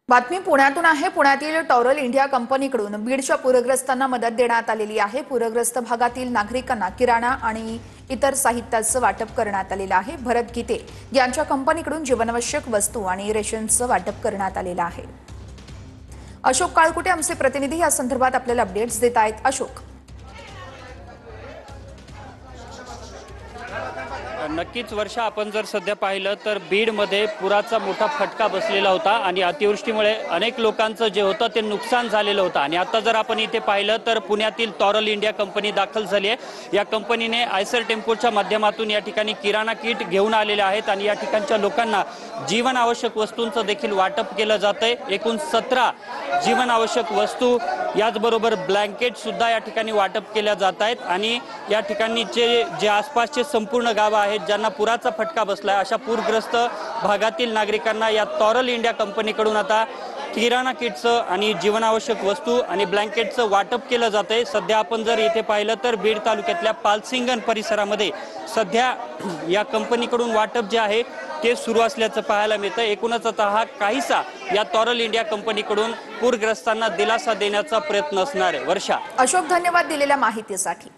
बातमी पुण्यातून आहे। पुण्यातील टॉरल इंडिया कंपनीकडून बीडच्या पूरग्रस्तांना मदत देण्यात आलेली आहे। पूरग्रस्त भागातील नागरिकांना किराणा आणि इतर साहित्याचं वाटप करण्यात आलेलं आहे। भरत गीते यांच्या कंपनीकडून जीवनावश्यक वस्तू आणि रेशनचं वाटप करण्यात आलेलं आहे। अशोक काळकुटे आमचे प्रतिनिधी या संदर्भात आपल्याला अपडेट्स देत आहेत। अशोक, नक्कीच वर्षा, आपण जर सध्या पाहिलं तर बीडमध्ये पुराचा मोठा फटका बसलेला होता आणि अतिवृष्टीमुळे अनेक लोकांचं जे होतं ते नुकसान झालेलं होतं। आणि आता जर आपण इथे पाहिलं तर पुण्यातील टॉरल इंडिया कंपनी दाखल झाली आहे। या कंपनीने आयसर टेम्पोच्या माध्यमातून या ठिकाणी किराणा किट घेऊन आलेले आहेत आणि या ठिकाणच्या लोकांना जीवनावश्यक वस्तूंचं देखील वाटप केलं जातंय। एकूण 17 जीवनावश्यक वस्तू याचबरोबर ब्लँकेट सुद्धा या ठिकाणी वाटप केल्या जात आहेत। आणि या ठिकाणीचे जे आसपासचे संपूर्ण गावं आहेत ज्यांना पुराचा फटका बसलाय अशा पूरग्रस्त भागातील नागरिकांना या टॉरल इंडिया कंपनीकडून आता किराणा किटचं आणि जीवनावश्यक वस्तू आणि ब्लँकेटचं वाटप केलं जातंय। सध्या आपण जर इथे पाहिलं तर बीड तालुक्यातल्या पालसिंगण परिसरामध्ये सध्या या कंपनीकडून वाटप जे आहे ते सुरू असल्याचं पाहायला मिळतं। एकूणच आता हा काहीसा या टॉरल इंडिया कंपनीकडून पूरग्रस्तांना दिलासा देण्याचा प्रयत्न असणार आहे। वर्षा, अशोक, धन्यवाद दिलेल्या माहितीसाठी।